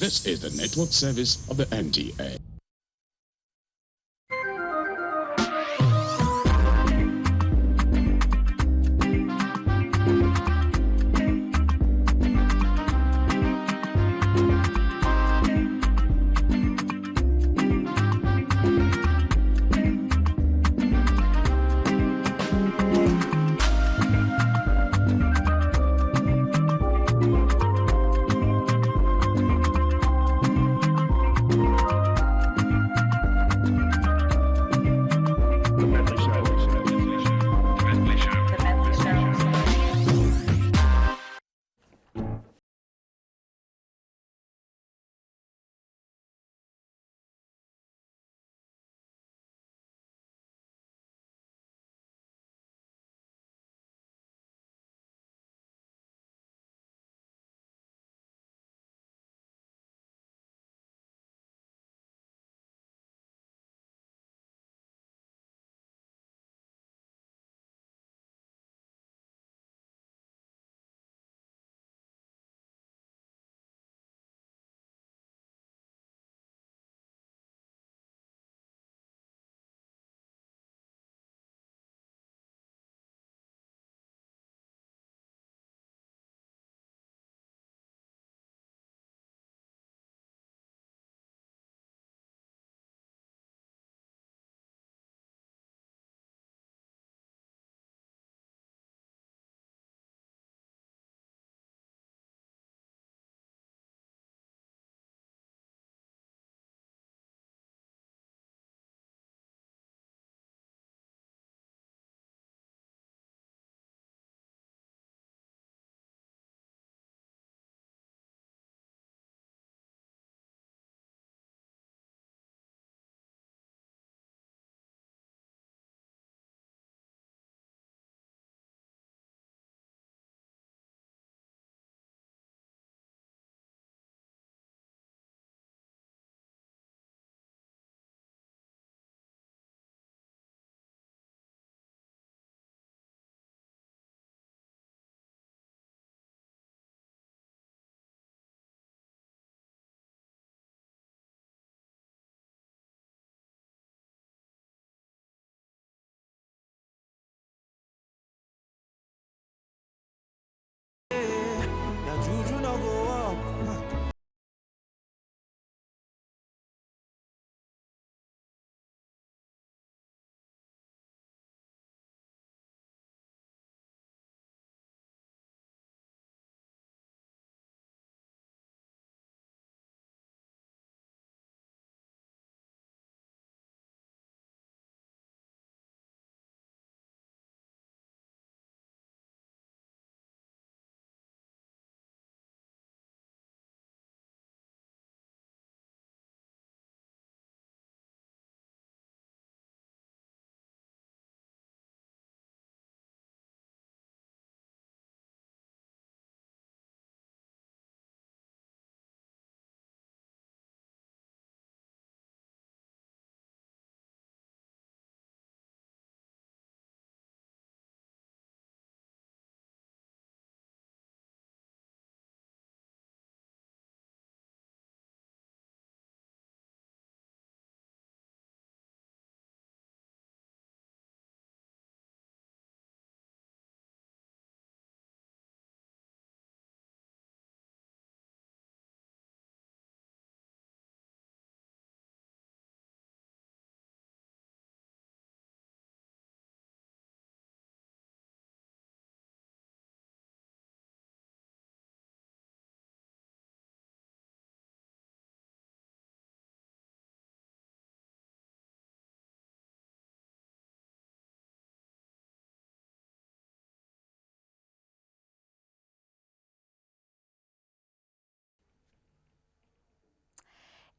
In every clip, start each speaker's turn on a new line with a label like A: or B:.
A: This is the network service of the NTA.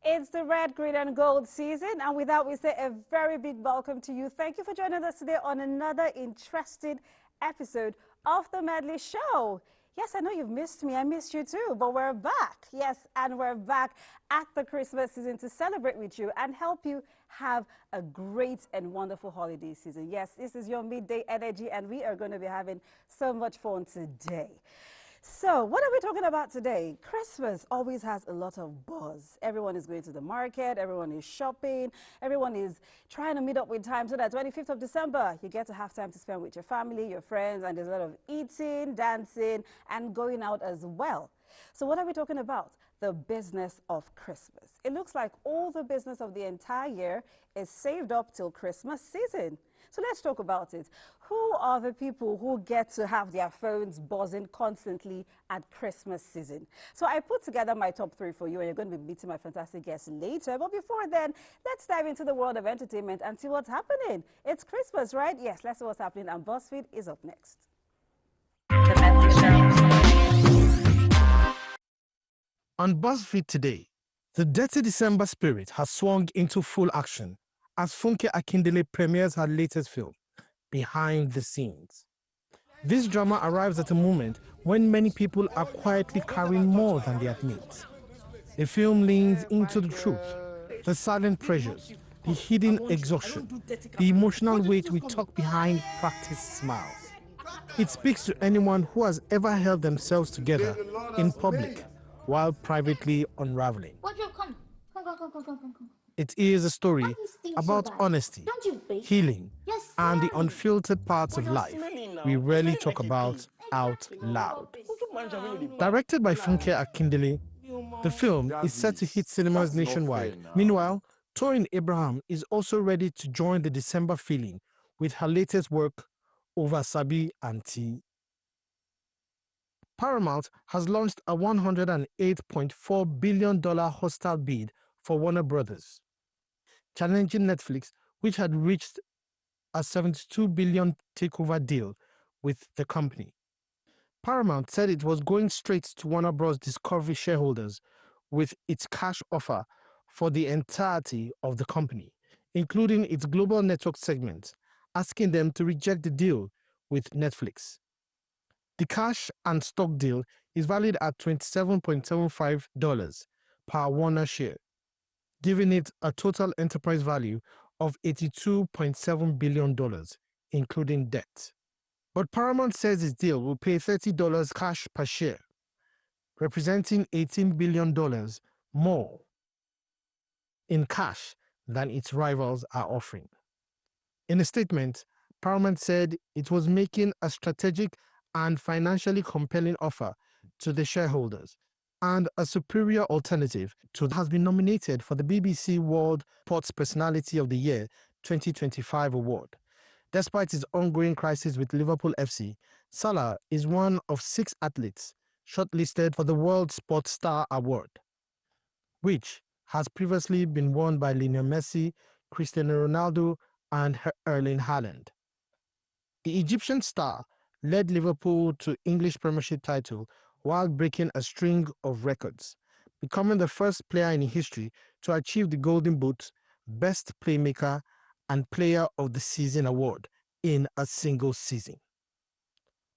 B: It's the red, green, and gold season, and with that, we say a very big welcome to you. Thank you for joining us today on another interesting episode of the Medley Show. Yes, I know you've missed me. I missed you too, but we're back. Yes, and we're back at the Christmas season to celebrate with you and help you have a great and wonderful holiday season. Yes, this is your midday energy, and we are going to be having so much fun today. So, what are we talking about today? Christmas always has a lot of buzz. Everyone is going to the market, everyone is shopping, everyone is trying to meet up with time so that 25th of December, you get to have time to spend with your family, your friends, and there's a lot of eating, dancing, and going out as well. So, what are we talking about? The business of Christmas. It looks like all the business of the entire year is saved up till Christmas season. So let's talk about it. Who are the people who get to have their phones buzzing constantly at Christmas season? So I put together my top 3 for you, and you're going to be meeting my fantastic guests later. But before then, let's dive into the world of entertainment and see what's happening. It's Christmas, right? Yes, let's see what's happening, and BuzzFeed is up next.
C: On BuzzFeed today, the dirty December spirit has swung into full action as Funke Akindele premieres her latest film, Behind the Scenes. This drama arrives at a moment when many people are quietly carrying more than they admit. The film leans into the truth, the silent pressures, the hidden exhaustion, the emotional weight we tuck behind practiced smiles. It speaks to anyone who has ever held themselves together in public while privately unraveling. It is a story about honesty, healing, and the unfiltered parts of life we rarely talk about out loud. Directed by Funke Akindele, the film is set to hit cinemas nationwide. Meanwhile, Toyin Abraham is also ready to join the December feeling with her latest work, Over Sabi and Tea. Paramount has launched a $108.4 billion hostile bid for Warner Brothers, challenging Netflix, which had reached a $72 billion takeover deal with the company. Paramount said it was going straight to Warner Bros. Discovery shareholders with its cash offer for the entirety of the company, including its global network segment, asking them to reject the deal with Netflix. The cash and stock deal is valued at $27.75 per Warner share, giving it a total enterprise value of $82.7 billion, including debt. But Paramount says its deal will pay $30 cash per share, representing $18 billion more in cash than its rivals are offering. In a statement, Paramount said it was making a strategic and financially compelling offer to the shareholders and a superior alternative to has been nominated for the BBC World Sports Personality of the Year 2025 award. Despite his ongoing crisis with Liverpool FC, Salah is one of 6 athletes shortlisted for the World Sports Star Award, which has previously been won by Lionel Messi, Cristiano Ronaldo, and Erling Haaland. The Egyptian star led Liverpool to English Premiership title while breaking a string of records, becoming the first player in history to achieve the Golden Boot, Best Playmaker, and Player of the Season award in a single season.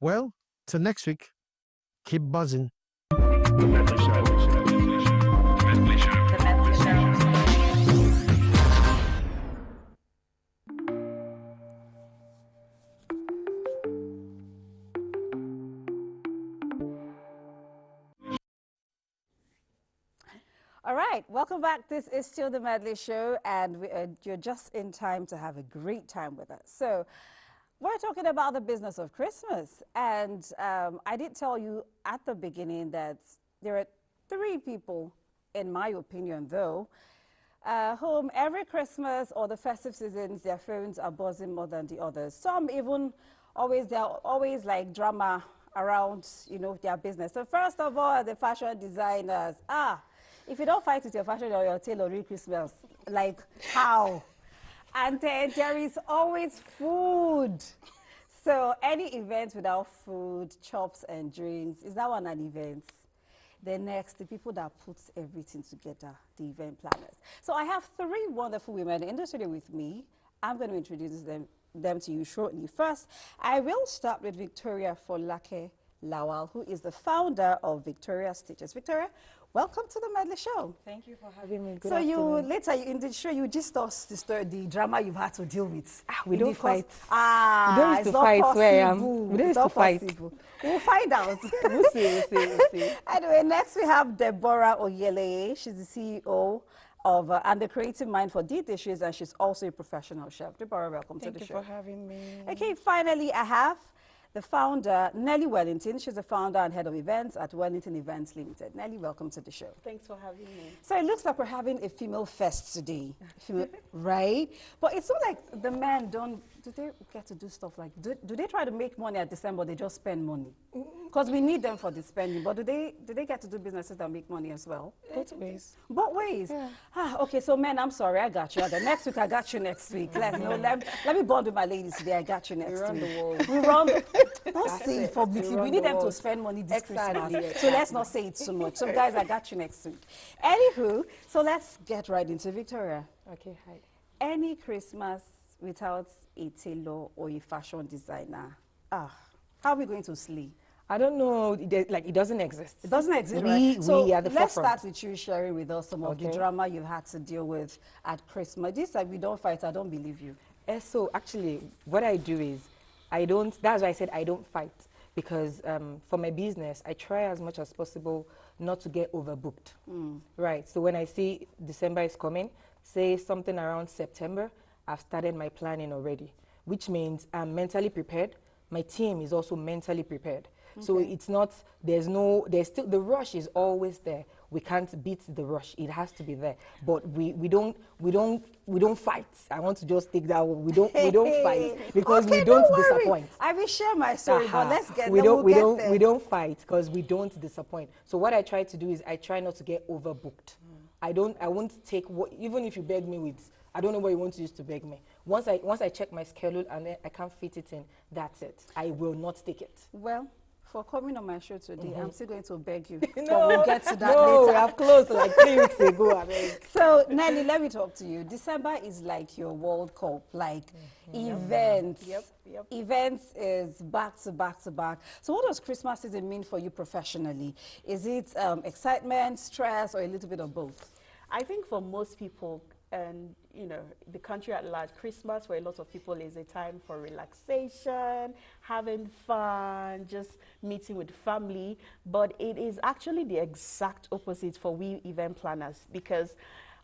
C: Well, till next week, keep buzzing.
B: All right, welcome back. This is still the Medley Show, and you're just in time to have a great time with us. So, we're talking about the business of Christmas, and I did tell you at the beginning that there are 3 people, in my opinion, though, whom every Christmas or the festive seasons, their phones are buzzing more than the others. Some even they're always like drama around, their business. So first of all, the fashion designers. If you don't fight with your fashion or your tailor during Christmas, like how? And then there is always food. So any event without food, chops and drinks, is that one an event? The next, the people that put everything together, the event planners. So I have 3 wonderful women in the studio with me. I'm going to introduce them to you shortly. First, I will start with Victoria Folake Lawal, who is the founder of Victoria Stitches. Victoria, welcome to the Medley Show.
D: Thank you for having me. Good
B: So
D: afternoon.
B: later in the show, you just us the story, the drama you've had to deal with.
D: We
B: In
D: don't
B: the
D: fight.
B: Ah,
D: We don't used
B: it's
D: to
B: not
D: fight
B: possible.
D: where I am. We don't
B: It's
D: used
B: not
D: to fight.
B: possible. We'll find out.
D: We'll see.
B: Anyway, next we have Deborah Oyele. She's the CEO of and the creative mind for D Dishes, and she's also a professional chef. Deborah, welcome to the show.
D: Thank you for having me.
B: Okay, finally, I have the founder, Nelly Wellington. She's the founder and head of events at Wellington Events Limited. Nelly, welcome to the show.
D: Thanks for having me.
B: So it looks like we're having a female fest today, right? But it's not like the men do they get to do stuff like, do they try to make money at December, or they just spend money? Because we need them for the spending, but do they get to do businesses that make money as well?
D: Both ways.
B: Both ways?
D: Yeah.
B: Okay, so men, I'm sorry, I got you. The next week, I got you next week. Let me bond with my ladies today, I got you next week.
D: We run the world.
B: We run the, don't
D: That's
B: say it
D: it.
B: publicly.
D: We
B: We
D: run
B: need
D: the
B: them to
D: world.
B: spend money this
D: Exactly.
B: Christmas. So let's not say it too much. So guys, I got you next week. Anywho, so let's get right into Victoria.
D: Okay, hi.
B: Any Christmas without a tailor or a fashion designer? How are we going to slay?
D: I don't know, it doesn't exist.
B: It doesn't exist,
D: We
B: right? So
D: are the
B: let's
D: forefront.
B: start with you sharing with us some of the
D: Okay.
B: drama you've had to deal with at Christmas. This time we don't fight, I don't believe you.
D: So actually, what I do is, that's why I said I don't fight. Because for my business, I try as much as possible not to get overbooked. Right, so when I see December is coming, say something around September, I've started my planning already, which means I'm mentally prepared. My team is also mentally prepared. So it's not, there's still, the rush is always there. We can't beat the rush. It has to be there. But we don't fight. I want to just take that one. We don't fight because
B: Okay,
D: we don't
B: worry.
D: disappoint.
B: I will share my story, but let's get
D: we
B: there.
D: don't we don't fight because we don't disappoint. So what I try to do is I try not to get overbooked. I won't take what, even if you beg me with, I don't know what you want to use to beg me. Once I check my schedule and then I can't fit it in, that's it. I will not take it.
B: Well, for coming on my show today, I'm still going to beg you.
D: No,
B: But we'll get to that
D: no,
B: later.
D: we have closed like 3 weeks ago. I mean.
B: So, Nelly, let me talk to you. December is like your World Cup, like events.
D: Yep.
B: Events is back to back to back. So what does Christmas season mean for you professionally? Is it excitement, stress, or a little bit of both?
E: I think for most people, and the country at large, Christmas for a lot of people is a time for relaxation, having fun, just meeting with family. But it is actually the exact opposite for we event planners, because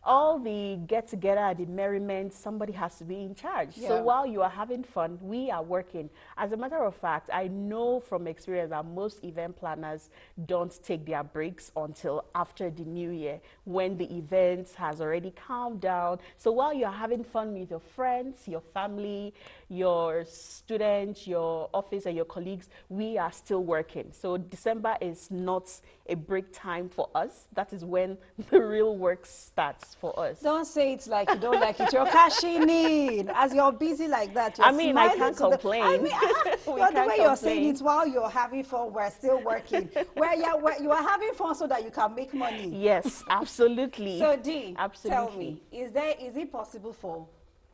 E: all the get-together, the merriment, somebody has to be in charge.
B: Yeah.
E: So while you are having fun, we are working. As a matter of fact, I know from experience that most event planners don't take their breaks until after the new year, when the event has already calmed down. So while you're having fun with your friends, your family, your students, your office, and your colleagues, we are still working. So December is not a break time for us. That is when the real work starts for us.
B: Don't say it's like you don't like it. You're cashing in. As you're busy like that, you're
E: I mean, I
B: smiling
E: can't
B: to the-
E: complain.
B: I mean,
E: We
B: the
E: can't
B: way you're saying
E: complain.
B: it while you're having fun, we're still working. where you are having fun so that you can make money.
E: Yes, absolutely.
B: So, Dee,
E: Absolutely.
B: tell me, is it possible for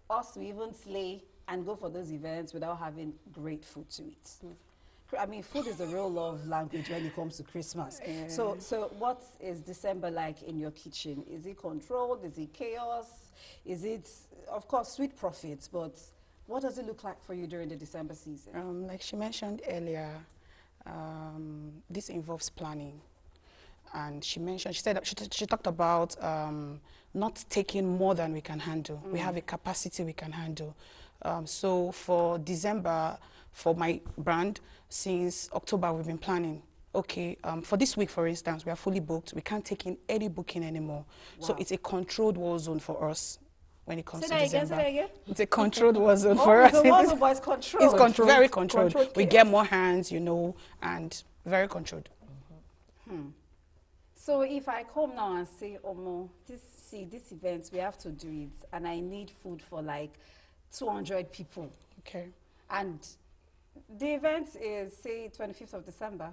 B: us to even slay and go for those events without having great food to eat? I mean, food is the real love language when it comes to Christmas. So what is December like in your kitchen? Is it controlled? Is it chaos? Is it, of course, sweet profits, but what does it look like for you during the December season?
F: Like she mentioned earlier, this involves planning. And she said that she talked about not taking more than we can handle. We have a capacity we can handle. So for December, for my brand, since October, we've been planning. Okay, for this week, for instance, we are fully booked. We can't take in any booking anymore. So it's a controlled war zone for us when it comes to December.
B: Say that again.
F: It's a controlled war zone for us.
B: It's a war zone, but it's controlled.
F: It's very controlled. We
B: chaos.
F: get more hands, and very controlled.
B: So if I come now and say, Omo, this event, we have to do it, and I need food for like 200 people.
F: Okay.
B: And the event is, say, 25th of December.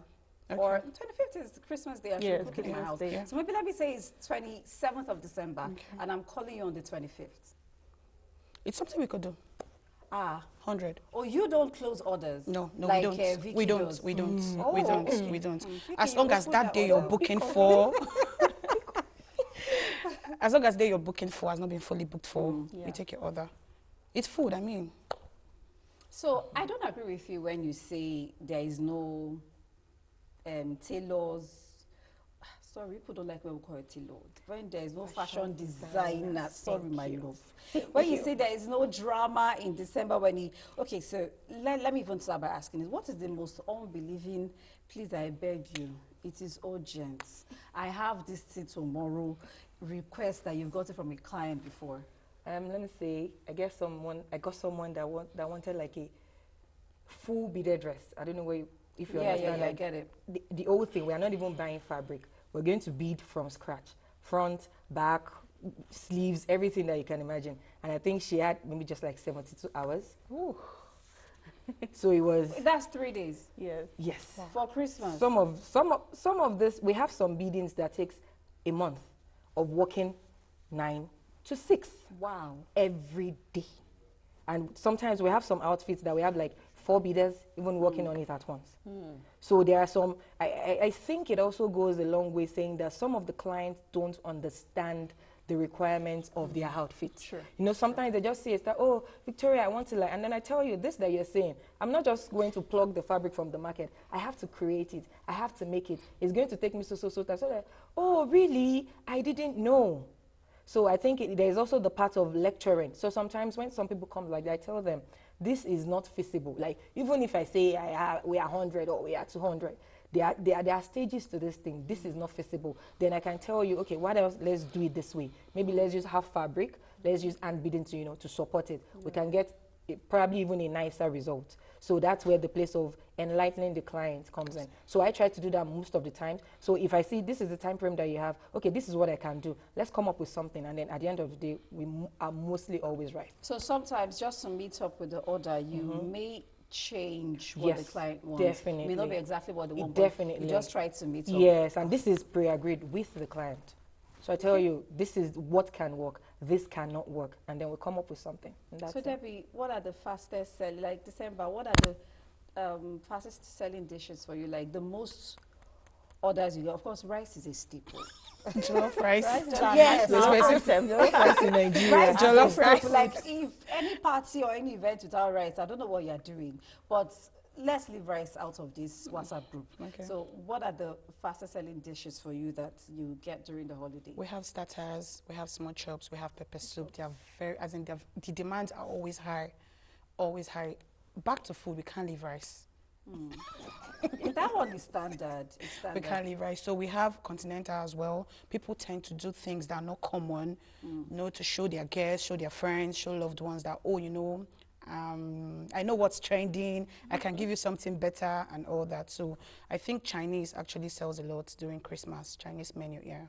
F: Okay.
B: Or 25th is Christmas Day, I should
E: Yes,
B: cook it in my
E: Christmas
B: house.
E: Day.
F: Yeah.
B: So maybe let me say it's 27th of December, and I'm calling you on the 25th.
F: It's something we could do.
B: Ah.
F: 100.
B: Oh, you don't close orders?
F: No,
B: like,
F: we don't.
B: Vicky
F: We don't.
B: does?
F: We don't.
B: Oh,
F: We don't.
B: okay.
F: We don't.
B: Vicky,
F: As
B: you
F: long
B: go
F: as
B: put
F: that day
B: order.
F: you're booking for, as long as day you're booking for has not been fully booked for,
E: Yeah.
F: we take your order. It's food. I mean,
B: So I don't agree with you when you say there is no tailors. Sorry, people don't like when we call it tailor. When there is no fashion designer, sorry, my love. When you say there is no drama in December, when you okay, so let me even start by asking is what is the most unbelieving? Please, I beg you, it is urgent. I have this thing tomorrow. Request that you've got it from a client before.
D: Let me say, I got someone that wanted like a full beaded dress. I don't know if you understand.
B: I
D: like,
B: get it.
D: The whole thing. We are not even buying fabric. We're going to bead from scratch, front, back, sleeves, everything that you can imagine. And I think she had maybe just like 72 hours.
E: Ooh.
D: So it was.
B: That's 3 days
E: Yes.
D: Yes.
B: for Christmas.
D: Some of this, we have some beadings that takes a month of working 9 to 6.
B: Wow.
D: Every day. And sometimes we have some outfits that we have like 4 beaders even working on it at once. So there are some, I think it also goes a long way saying that some of the clients don't understand the requirements of their outfits.
E: Sure.
D: You know, sometimes they just say, it's that, oh, Victoria, I want to like, and then I tell you this that you're saying, I'm not just going to plug the fabric from the market. I have to create it. I have to make it. It's going to take me so time. So like, oh, really? I didn't know. So I think there is also the part of lecturing. So sometimes when some people come like that, I tell them, this is not feasible. Like, even if I say we are 100 or we are 200, there are stages to this thing. This is not feasible. Then I can tell you, okay, what else? Let's do it this way. Maybe let's just have fabric. Let's use hand beading to support it. We can get probably even a nicer result. So that's where the place of enlightening the client comes in. So I try to do that most of the time. So if I see this is the time frame that you have, okay, this is what I can do. Let's come up with something. And then at the end of the day, we are mostly always right.
B: So sometimes just to meet up with the order, you may change what the client wants.
D: Definitely.
B: It may not be exactly what they want,
D: Definitely.
B: but you just try to meet up.
D: Yes, and this is pre-agreed with the client. So I tell you, this is what can work, this cannot work, and then we come up with something.
B: So Debbie, what are the fastest selling, like December, what are the fastest selling dishes for you? Like the most orders you get? Of course, rice is a staple.
F: jollof rice.
B: Yes,
D: Jollof rice in Nigeria.
B: Rice
F: Jollof
B: is a
F: rice.
B: staple. Like if any party or any event without rice, I don't know what you're doing. But let's leave rice out of this WhatsApp group.
F: Okay.
B: So what are the fastest selling dishes for you that you get during the holiday?
F: We have starters, we have small chops, we have pepper soup. They are very, as in the demands are always high, always high. Back to food, we can't leave rice.
B: That one is standard. It's
F: We
B: standard.
F: can't leave rice. So we have continental as well. People tend to do things that are not common, you know, to show their guests, show their friends, show loved ones that, oh, you know, I know what's trending. I can give you something better and all that. So I think Chinese actually sells a lot during Christmas. Chinese menu, yeah.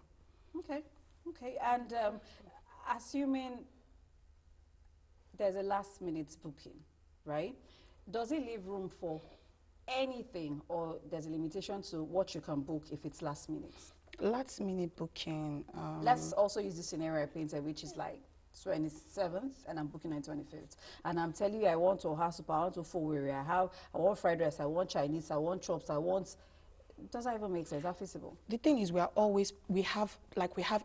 B: Okay, okay. And assuming there's a last minute booking, right? Does it leave room for anything, or there's a limitation to what you can book if it's last minute?
F: Last minute booking.
B: Let's also use the scenario I painted, which is like 27th, and I'm booking on 25th. And I'm telling you, I want Oha Soup, I want Ofuwere, I want fried rice, I want Chinese, I want chops, I want... Does that even make sense? Is that feasible?
F: The thing is, we have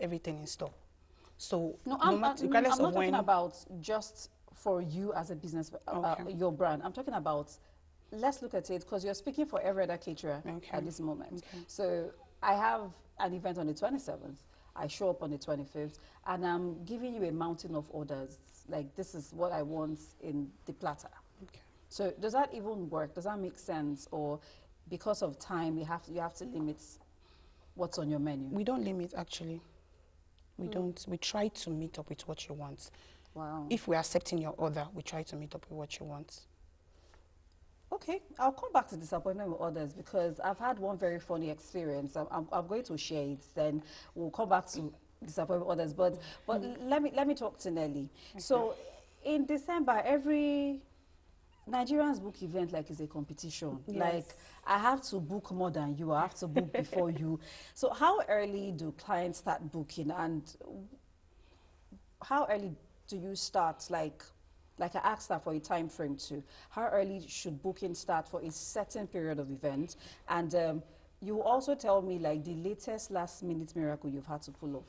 F: everything in store. So
B: I'm
F: regardless
B: not
F: of
B: talking
F: when,
B: about just for you as a business,
F: Okay.
B: your brand. I'm talking about, let's look at it, because you're speaking for every other caterer at this moment.
F: Okay.
B: So I have an event on the 27th. I show up on the 25th, and I'm giving you a mountain of orders. Like, this is what I want in the platter.
F: Okay.
B: So does that even work? Does that make sense? Or because of time, you have to limit what's on your menu?
F: we don't limit actually. We don't. We try to meet up with what you want.
B: Wow.
F: If we're accepting your order, we try to meet up with what you want.
B: Okay, I'll come back to disappointment with others, because I've had one very funny experience. I'm going to share it, then we'll come back to disappointment with others. But let me talk to Nelly. Okay. So in December, every Nigerians book event like it's a competition.
E: Yes.
B: Like, I have to book more than you. I have to book before you. So how early do clients start booking, and how early do you start, like, like I asked her for a time frame too. How early should booking start for a certain period of event? And you also tell me like the latest last minute miracle you've had to pull off.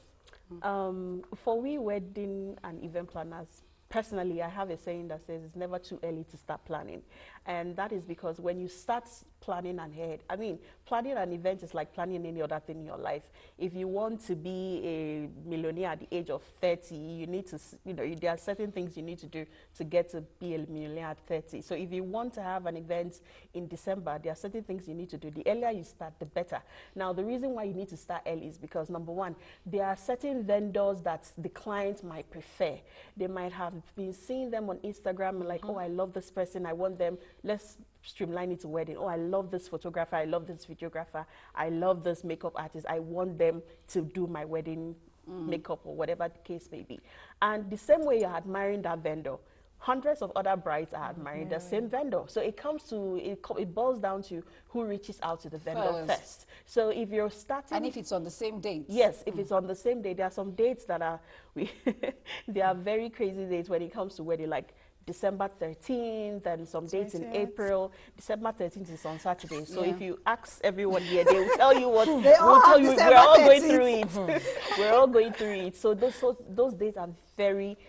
E: For we wedding and event planners, personally, I have a saying that says it's never too early to start planning. And that is because when you start planning ahead, I mean, planning an event is like planning any other thing in your life. If you want to be a millionaire at the age of 30, you need to, there are certain things you need to do to get to be a millionaire at 30. So if you want to have an event in December, there are certain things you need to do. The earlier you start, the better. Now, the reason why you need to start early is because, number one, there are certain vendors that the client might prefer. They might have been seeing them on Instagram, like, oh, I love this person, I want them, let's streamline it to wedding. Oh, I love this photographer, I love this videographer, I love this makeup artist, I want them to do my wedding makeup or whatever the case may be. And the same way you're admiring that vendor, hundreds of other brides are admiring the same vendor. So it comes to, it boils down to who reaches out to the vendor first. So if you're starting...
B: And if it's on the same date.
E: Yes, if it's on the same day. There are some dates that are, they are very crazy dates when it comes to wedding, like December 13th and some dates in April. December 13th is on Saturday. So if you ask everyone here, they will tell you what, we're all going through it. We're all going through it. So those dates are very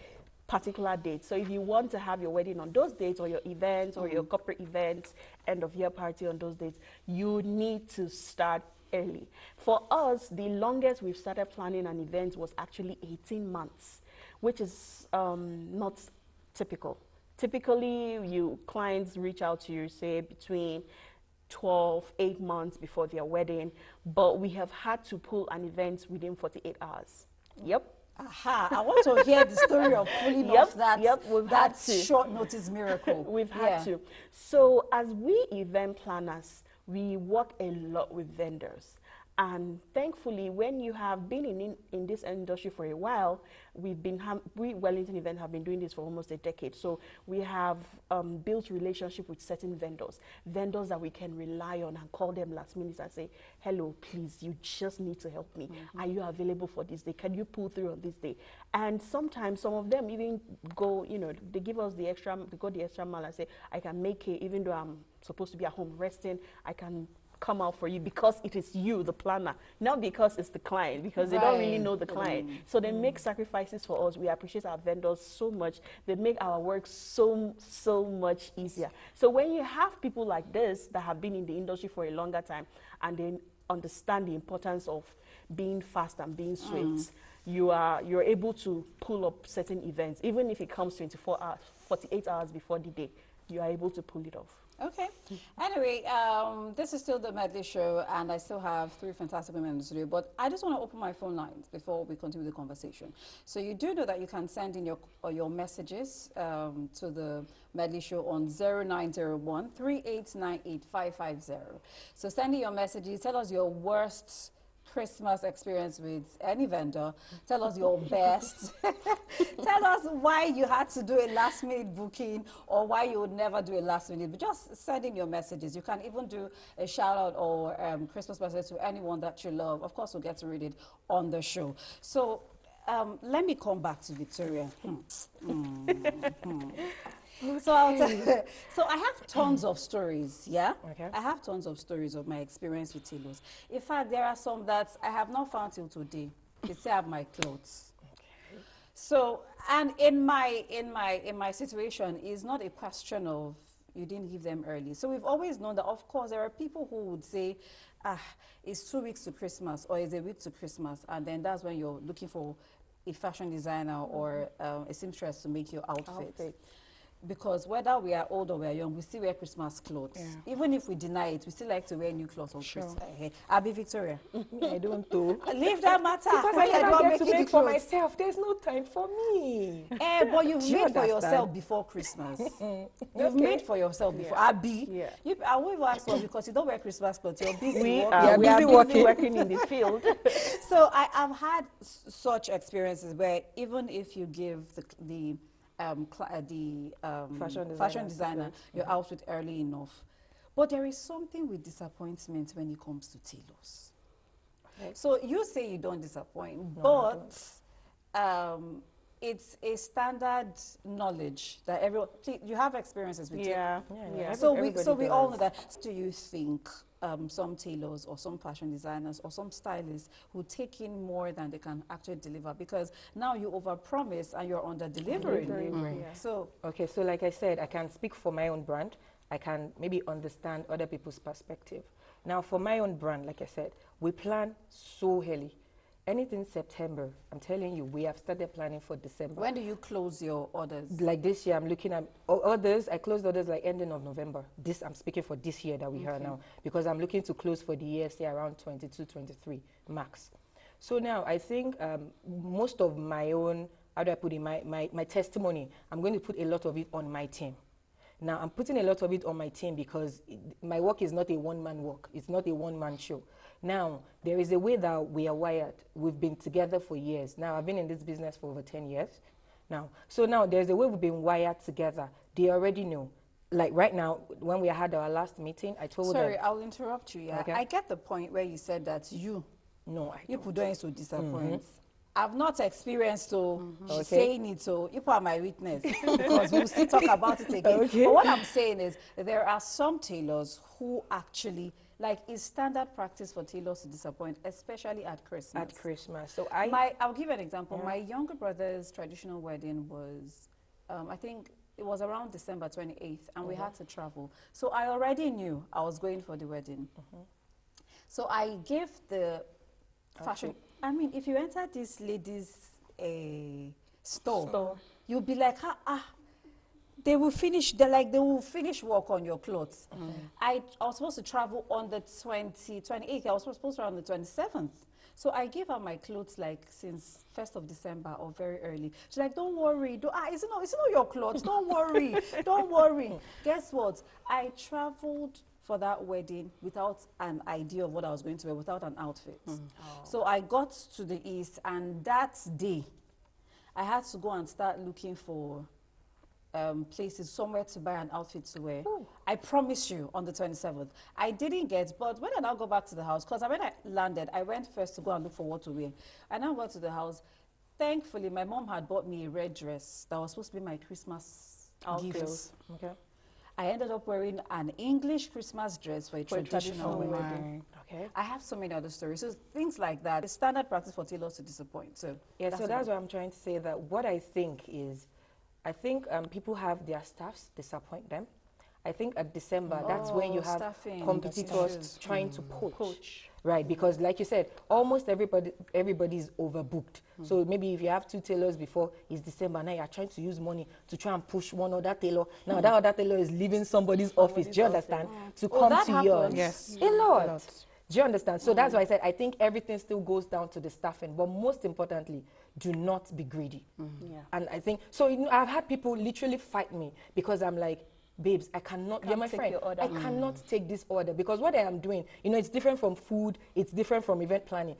E: particular dates. So if you want to have your wedding on those dates, or your events or your corporate events, end of year party on those dates, you need to start early. For us, the longest we've started planning an event was actually 18 months, which is not typical. Typically, clients reach out to you, say, between 8 months before their wedding, but we have had to pull an event within 48 hours. Yep.
B: Aha, I want to hear the story of pulling off that,
E: we've had to.
B: Short notice miracle.
E: We've had to. So as we event planners, we work a lot with vendors. And thankfully, when you have been in this industry for a while, we Wellington Event have been doing this for almost a decade. So we have built relationship with certain vendors that we can rely on and call them last minute and say, hello, please, you just need to help me. Are you available for this day? Can you pull through on this day? And sometimes some of them even go, they give us the extra, they go the extra mile and say, I can make it, even though I'm supposed to be at home resting, I can come out for you because it is you, the planner, not because it's the client, because they don't really know the client. So they make sacrifices for us. We appreciate our vendors so much. They make our work so much easier. So when you have people like this that have been in the industry for a longer time and they understand the importance of being fast and being swift, you're able to pull up certain events, even if it comes 24 hours, 48 hours before the day, you are able to pull it off.
B: Okay. Anyway, this is still the Medley Show, and I still have 3 fantastic women in the studio, but I just want to open my phone lines before we continue the conversation. So you do know that you can send in your messages to the Medley Show on 0901 3898 550. So send in your messages, tell us your worst Christmas experience with any vendor. Tell us your best. Tell us why you had to do a last minute booking or why you would never do a last minute. But just send in your messages. You can even do a shout out or Christmas message to anyone that you love. Of course, we'll get to read it on the show. So let me come back to Victoria. So I have tons of stories, yeah? Okay. I have tons of stories of my experience with tailors. In fact, there are some that I have not found till today. They still have my clothes. Okay. So, and in my situation, it's not a question of you didn't give them early. So we've always known that, of course, there are people who would say, it's 2 weeks to Christmas or it's a week to Christmas, and then that's when you're looking for a fashion designer or a seamstress to make your outfit. Because whether we are old or we are young, we still wear Christmas clothes. Yeah. Even if we deny it, we still like to wear new clothes on Christmas. I'll be Victoria. I don't do. Leave that matter. Because I don't get to make for myself. There's no time for me. But you've made for yourself before Christmas. You've made for yourself before. Abby. Yeah. I will even ask for because you don't wear Christmas clothes. You're busy working.
E: We are busy working in the field.
B: So I've had such experiences where even if you give the fashion designer your outfit early enough. But there is something with disappointment when it comes to tailors. Okay. So you say you don't disappoint, but it's a standard knowledge that everyone, you have experiences with it.
E: Yeah.
B: So
D: Everybody
B: we all
D: does.
B: know that. Do you think some tailors or some fashion designers or some stylists who take in more than they can actually deliver? Because now you overpromise and you're under-delivering.
E: Yeah.
B: So
D: Okay, so like I said, I can speak for my own brand. I can maybe understand other people's perspective. Now, for my own brand, like I said, we plan so early. Anything September, I'm telling you, we have started planning for December.
B: when do you close your orders?
D: Like this year, I'm looking at orders. I closed orders like ending of November. This, I'm speaking for this year that we are now, because I'm looking to close for the year, say around 22, 23 max. So now I think most of my own, how do I put it, my testimony, I'm going to put a lot of it on my team. Now, I'm putting a lot of it on my team because my work is not a one-man work. It's not a one-man show. Now, there is a way that we are wired. We've been together for years. Now, I've been in this business for over 10 years now. So now, there's a way we've been wired together. They already know. Like right now, when we had our last meeting, I told
B: Sorry,
D: them.
B: I'll interrupt you. Yeah,
D: Okay.
B: I get the point where you said that
D: No, I
B: people
D: don't.
B: don't so disappoint. I've not experienced
D: Okay.
B: saying it, so you are my witness because we'll still talk about it again.
D: Okay.
B: But what I'm saying is there are some tailors who actually, like, it's standard practice for tailors to disappoint, especially at Christmas.
D: At Christmas. So
B: I'll give you an example. My younger brother's traditional wedding was, I think it was around December 28th, and we had to travel. So I already knew I was going for the wedding. So I gave the fashion. I mean, if you enter this lady's store, you'll be like, they will finish. They will finish work on your clothes. I was supposed to travel on the 28th. I was supposed to travel on the 27th. So I gave her my clothes like since 1st of December or very early. She's like, don't worry. It's not your clothes. Don't worry. Don't worry. Guess what? I traveled for that wedding without an idea of what I was going to wear, without an outfit. So I got to the East, and that day, I had to go and start looking for places, somewhere to buy an outfit to wear. I promise you, on the 27th. I didn't get, but when I now go back to the house, because when I landed, I went first to go and look for what to wear. I now got to the house. Thankfully, my mom had bought me a red dress that was supposed to be my Christmas gift.
D: Okay.
B: I ended up wearing an English Christmas dress for a traditional wedding.
D: Okay.
B: I have so many other stories. So things like that. It's standard practice for tailors to disappoint. So
D: Yeah, so that's what I'm trying to say, that what I think is, people have their staffs disappoint them. I think at December, that's when you have
B: staffing,
D: competitors trying to poach. Right, because like you said, almost everybody's overbooked. So maybe if you have 2 tailors before, it's December, now you're trying to use money to try and push one other tailor. Now that other tailor is leaving somebody's office, do you understand? To come
B: that
D: to yours.
B: happens.
F: Yes.
D: A lot. Do you understand? So that's why I said I think everything still goes down to the staffing. But most importantly, do not be greedy.
E: Yeah.
D: And I think, so I've had people literally fight me because I'm like, babes, I cannot, you're my
E: take
D: friend,
E: your order.
D: I cannot take this order because what I am doing, it's different from food, it's different from event planning.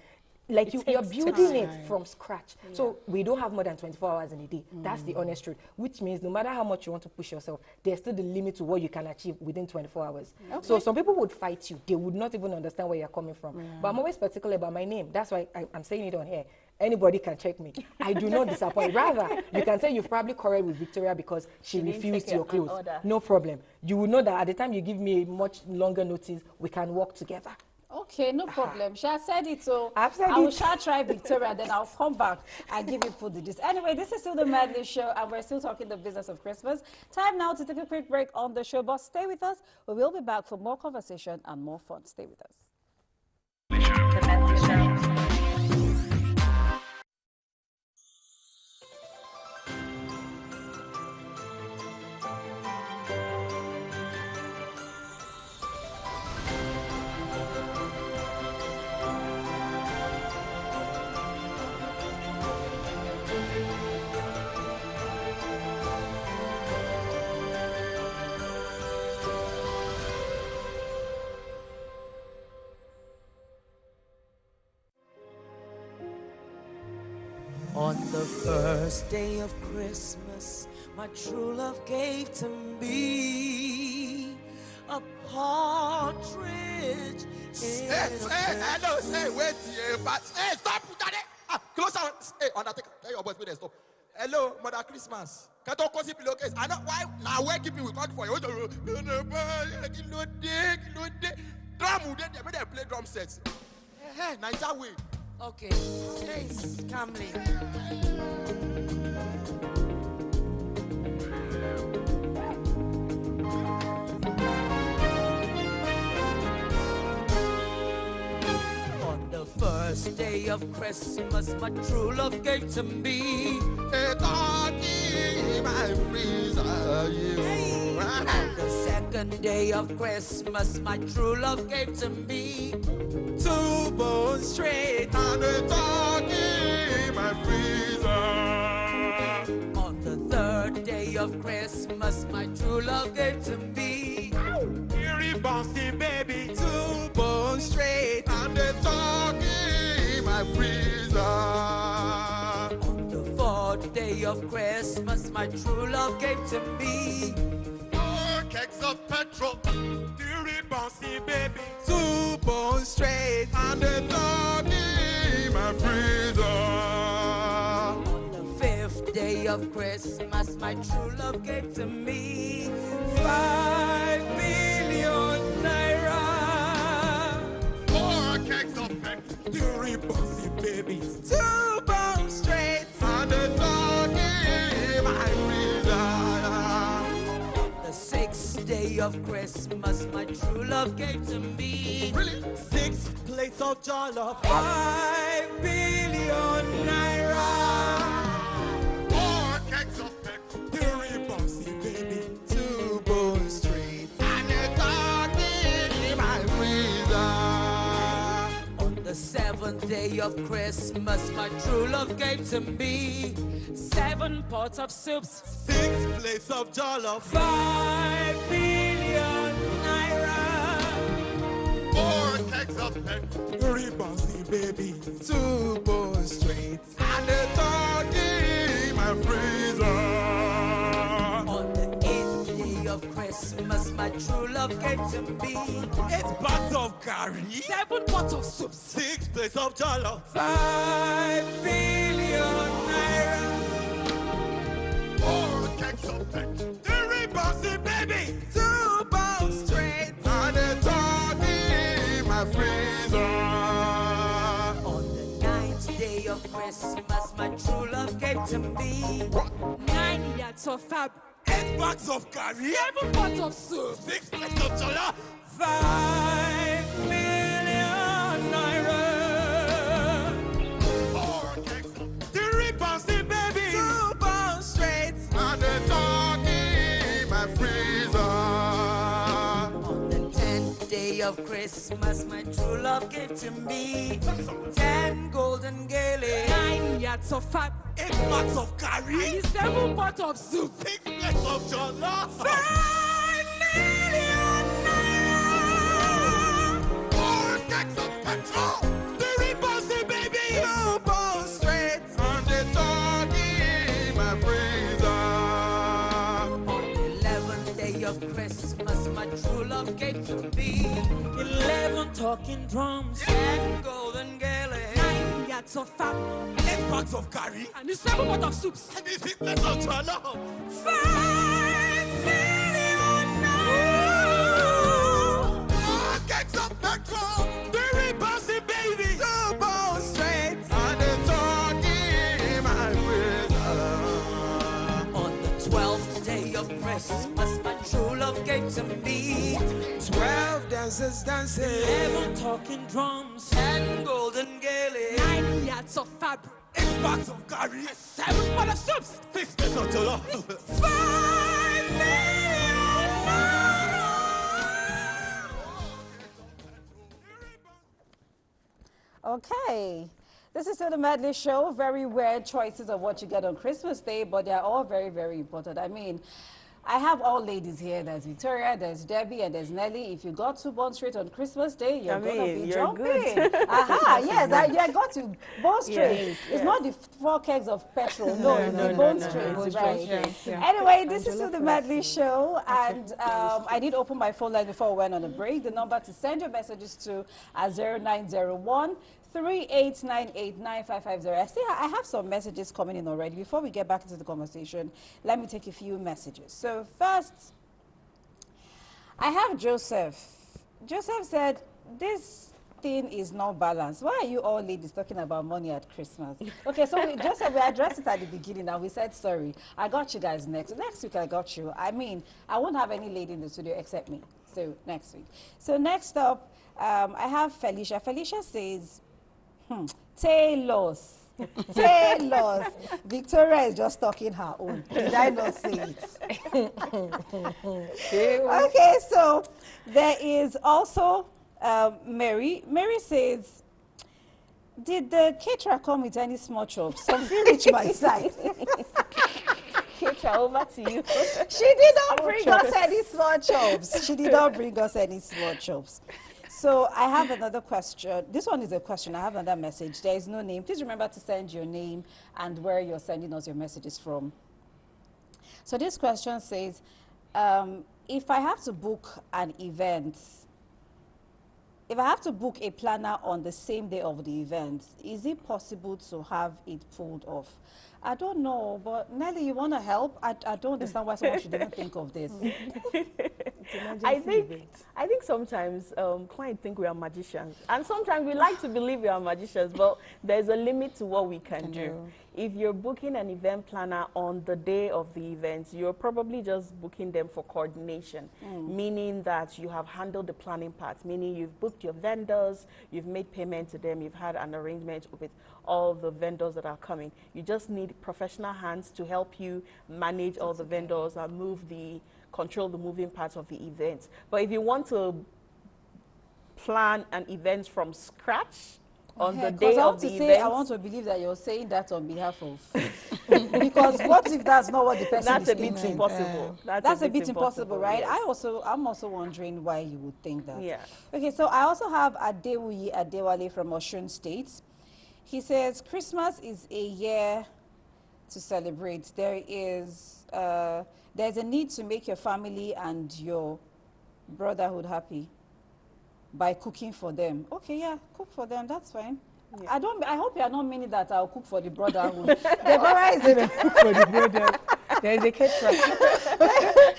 D: Like you're
E: takes
D: building it from scratch. So we don't have more than 24 hours in a day. That's the honest truth, which means no matter how much you want to push yourself, there's still the limit to what you can achieve within 24 hours. So some people would fight you. They would not even understand where you're coming from. But I'm always particular about my name. That's why I'm saying it on here. Anybody can check me. I do not disappoint. Rather, you can say you've probably quarreled with Victoria because she
E: didn't
D: refused
E: take
D: your
E: an
D: clothes.
E: order.
D: No problem. You will know that at the time you give me a much longer notice, we can work together.
B: Okay, no problem. She has said it, so
D: I've said
B: I will
D: it.
B: shall try Victoria, then I'll come back and give you food to this. Anyway, this is still the Medley Show, and we're still talking the business of Christmas. Time now to take a quick break on the show, but stay with us. We will be back for more conversation and more fun. Stay with us.
E: The Medley Show.
G: On the first day of Christmas, my true love gave to me a partridge in a
H: Hey, wait, but hey, stop that. Close down. Hey, Undertaker, tell your boys, stop. Hello, Mother Christmas. Can't talk cause pillowcase. I know why now we're keeping we count for you. Drum they play drum sets. Hey, Niger way.
G: Okay, please, calmly. On the first day of Christmas, my true love gave to me
H: a doggy, my freezer, you.
G: On the second day of Christmas, my true love gave to me 2 bones straight
H: And a doggy, my freezer.
G: On the third day of Christmas, my true love gave to me
H: Eerie bouncy baby,
G: 2 bones straight
H: and a doggy, my freezer.
G: On the fourth day of Christmas, my true love gave to me
H: 4 kegs of petrol, eerie bouncy baby,
G: 2 bones straight
H: and a doggy, my freezer.
G: On the fifth day of Christmas, my true love gave to me 5 billion naira.
H: 4 kegs of petrol, eerie bouncy baby,
G: 2 bones straight
H: and a doggy, my freezer.
G: the sixth day of Christmas, my true love gave to me
H: Really?
G: 6 plates of jollof, 5 billion naira.
H: 4 kegs of petrol, eerie bouncy baby,
G: 2 bones straight
H: and a doggy, my freezer.
G: on the seventh day of Christmas, my true love gave to me 7 pots of soups,
H: 6 plates of jollof,
G: 5 billion naira.
H: 4 kegs of petrol, eerie bouncy baby,
G: 2 bones straight
H: and a doggy, my freezer.
G: on the 8th day of Christmas, my true love gave to me
H: 8 bags of curry,
G: 7 pots of soup,
H: 6 plates of jollof,
G: 5 billion naira.
H: 4 kegs of petrol, eerie bouncy baby,
G: 2 bones straight
H: and a doggy, my freezer.
G: on the 9th day of Christmas, my true love gave to me 9 yards of fab,
H: 8 bags of curry,
G: 7 pots of soup,
H: 6 plates of jollof,
G: 5 million naira.
H: 4 kegs of eerie bouncy baby,
G: 2 bones straight
H: and a doggy, my freezer.
G: on the 10th day of Christmas, my true love gave to me 10 golden gaily, 9 yards of fat,
H: 8 bags of curry,
G: 7 pots of soup,
H: 6 plates of jollof,
G: 5 million naira.
H: 4 kegs of petrol, eerie bouncy baby,
G: 2 bones straight
H: and a doggy, my freezer.
G: on the 11th day of Christmas, my true love gave to me 11 talking drums, 10 golden gaily, 9 yards of fat,
H: 8 bags of curry,
G: and 7 pots of soups,
H: and 6 plates of jollof,
G: 5 million naira.
H: 4 kegs of petrol, eerie bouncy baby,
G: 2 bones straight
H: and a doggy, my freezer.
G: on the 12th day of Christmas, my true love gave to me
H: 12 dancers dancing,
G: 11 talking drums, 10 golden gaily, 9 yards of fabric,
H: 8 bags of curry,
G: 7 pots of soups,
H: 6 plates of jollof,
G: 5 million naira.
B: Okay. This is still the Medley Show. Very weird choices of what you get on Christmas Day, but they're all very, very important. I mean, I have all ladies here. There's Victoria, there's Debbie, and there's Nelly. If you got 2 born straight on Christmas Day, you're gonna be
E: you're
B: jumping.
E: good.
B: Aha, yes, you got to bone straight.
E: Yes,
B: It's not the 4 kegs of petrol. No, it's the bone straight,
F: Bone
B: right?
F: straight, yeah.
B: Anyway, this is still the Medley Show, and I did open my phone line before we went on a break. The number to send your messages to 0901 3898955. I have some messages coming in already. Before we get back into the conversation, let me take a few messages. So first, I have Joseph. Joseph said, this thing is not balanced. Why are you all ladies talking about money at Christmas? Okay, so we addressed it at the beginning and we said sorry. I got you guys next week. I got you. I mean, I won't have any lady in the studio except me. So next week. So next up, I have Felicia. Felicia says, tailors. Tailors. Victoria is just talking her own. Did I not say it? Okay, so there is also Mary. Mary says, did the caterer come with any small chops? Something reach my side.
E: Caterer, over to you.
B: She did not bring us any small chops. She did not bring us any small chops. So I have another question. This one is a question. I have another message. There is no name. Please remember to send your name and where you're sending us your messages from. So this question says, if I have to book an event, if I have to book a planner on the same day of the event, is it possible to have it pulled off? I don't know, but Nelly, you want to help? I don't understand why someone should even think of this.
E: I think sometimes clients think we are magicians, and sometimes we like to believe we are magicians, but there's a limit to what we can do. If you're booking an event planner on the day of the event, you're probably just booking them for coordination, meaning that you have handled the planning part, meaning you've booked your vendors, you've made payment to them, you've had an arrangement with all the vendors that are coming. You just need professional hands to help you manage all the vendors and control the moving parts of the event. But if you want to plan an event from scratch on the day of the event,
B: I want to believe that you're saying that on behalf of, because what if that's not what the person is thinking?
E: That's a bit impossible.
B: That's a bit impossible, right? Yes. I'm also wondering why you would think that.
E: Yeah.
B: Okay, so I also have Adewuyi Adewale from Osun State. He says, Christmas is a year to celebrate. There's a need to make your family and your brotherhood happy by cooking for them. Okay, yeah, cook for them, that's fine. Yeah. I hope you are not meaning that I'll cook for the brotherhood. The brother is the cook for the brother.
D: There is a caterer.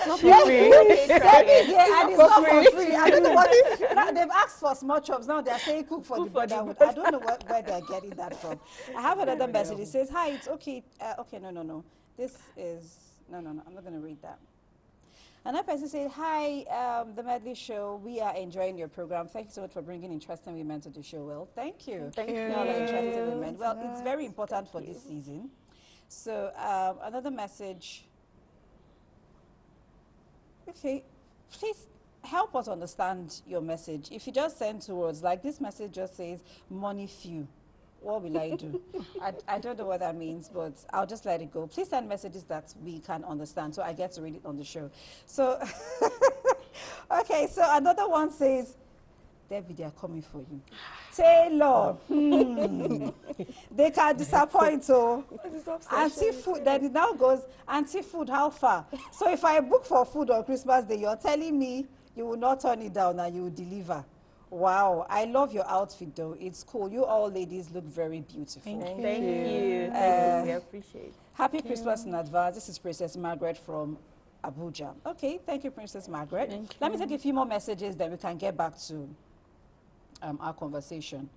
B: Not for free. Yeah, and it's not for free. I don't know what. Now they've asked for small chops. Now they're saying cook for the brotherhood. I don't know where they're getting that from. I have another message. It says, "Hi, it's okay. Okay, no. This is no. I'm not going to read that." Another person said, hi, the Medley Show. We are enjoying your program. Thank you so much for bringing interesting women to the show. Well, thank you.
E: Thank you.
B: All the interesting women. Well, it's very important for this season. So another message. Okay, please help us understand your message. If you just send to words, like this message just says, money few. What will I do? I don't know what that means, but I'll just let it go. Please send messages that we can understand so I get to read it on the show. So, okay, so another one says, David, they are coming for you. Taylor, they can disappoint, so. Anti-food, then it now goes, anti-food, how far? So if I book for food on Christmas Day, you're telling me you will not turn it down and you will deliver. Wow, I love your outfit though. It's cool. You all ladies look very beautiful.
E: Thank you. We appreciate it.
B: Happy Christmas in advance. This is Princess Margaret from Abuja. Okay, thank you, Princess Margaret. Let me take a few more messages, then we can get back to our conversation.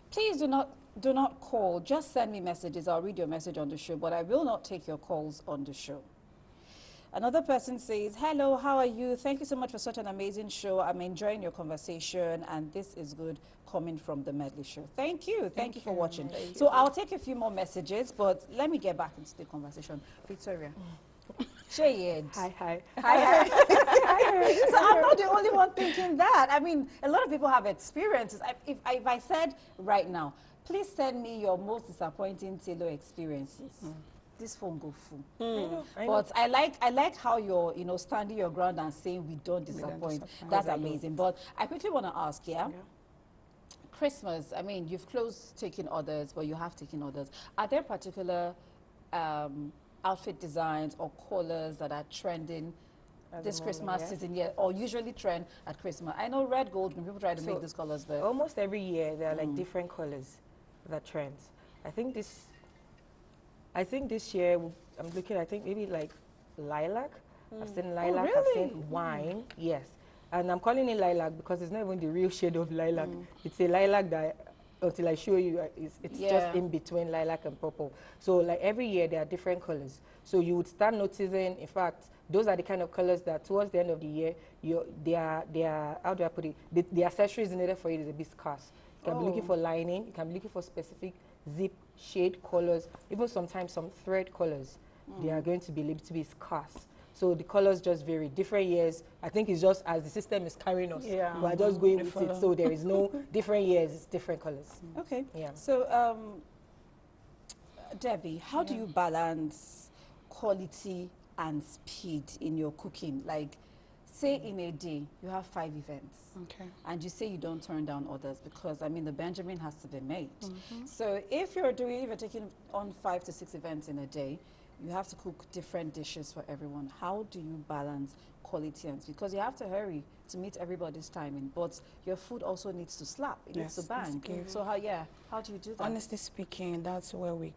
B: Please do not call. Just send me messages. I'll read your message on the show, but I will not take your calls on the show. Another person says, hello, how are you? Thank you so much for such an amazing show. I'm enjoying your conversation, and this is good coming from the Medley Show. Thank you. Thank you for watching. So I'll take a few more messages, but let me get back into the conversation. Victoria. Shayed.
D: Hi.
B: So I'm not the only one thinking that. I mean, a lot of people have experiences. If I said right now, please send me your most disappointing tailor experiences. This phone go full. But I like how you're standing your ground and saying we don't disappoint. That's amazing. But I quickly want to ask, Christmas, I mean, you've closed taking orders, but you have taken orders. Are there particular outfit designs or colors that are trending this
D: moment,
B: Christmas
D: yeah.
B: season, yeah, or usually trend at Christmas? I know red, gold, when people try to make these colors, but
D: Almost every year there are like different colors that trends. I think this year I'm looking. I think maybe like lilac. I've seen lilac. I've seen wine. Yes, and I'm calling it lilac because it's not even the real shade of lilac. It's a lilac that, until I show you, it's just in between lilac and purple. So like every year there are different colors. So you would start noticing. In fact, those are the kind of colors that towards the end of the year, they are how do I put it? The accessories needed for it is a bit scarce. You can be looking for lining. You can be looking for specific zip, shade, colors, even sometimes some thread colors. They are going to be a little bit scarce. So the colors just vary. Different years, I think it's just as the system is carrying us. We are just going with it. So there is no different years, it's different colors.
B: okay.
D: Yeah.
B: So, Debbie, how do you balance quality and speed in your cooking? Like, say in a day, you have 5 events.
F: Okay.
B: And you say you don't turn down others because, I mean, the Benjamin has to be made. So if you're taking on 5 to 6 events in a day, you have to cook different dishes for everyone. How do you balance quality and speed? Because you have to hurry to meet everybody's timing, but your food also needs to slap. It needs to bang. So how do you do that?
F: Honestly speaking, that's where we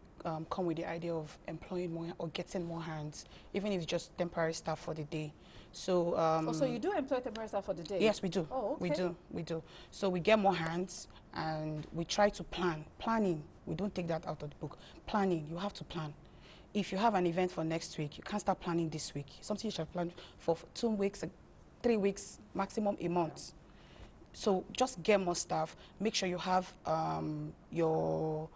F: come with the idea of employing more or getting more hands, even if it's just temporary staff for the day. So
B: so you do employ temporary staff for the day?
F: yes, we do.
B: Oh, okay.
F: We do. So we get more hands and we try to plan. Planning, we don't take that out of the book. Planning, you have to plan. If you have an event for next week, you can't start planning this week. Something you should plan for 2 weeks, 3 weeks, maximum a month. So just get more staff. Make sure you have your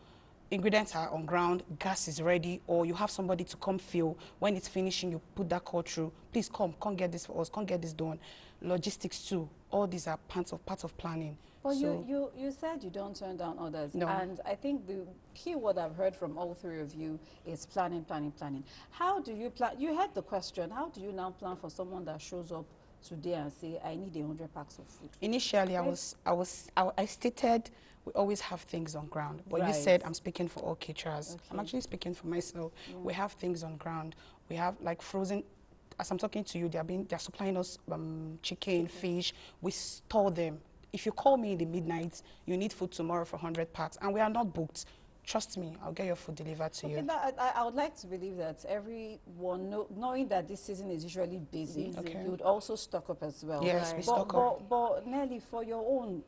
F: ingredients are on ground, gas is ready, or you have somebody to come fill. When it's finishing, you put that call through. Please come get this for us, come get this done. Logistics too. All these are parts of planning.
B: Well,
F: so
B: you said you don't turn down others.
F: No.
B: And I think the key word I've heard from all 3 of you is planning, planning, planning. How do you plan? You had the question, how do you now plan for someone that shows up today and say, I need 100 packs of food?
F: initially, I stated we always have things on ground. But you said I'm speaking for all caterers.
B: Okay.
F: I'm actually speaking for myself. We have things on ground. We have like frozen. As I'm talking to you, they're supplying us chicken, fish. We store them. If you call me in the midnight, you need food tomorrow for 100 packs, and we are not booked. Trust me, I'll get your food delivered to you.
B: I would like to believe that everyone, knowing that this season is usually busy,
F: Okay.
B: you would also stock up as well.
F: Yes, we stock up.
B: But Nelly, for your own,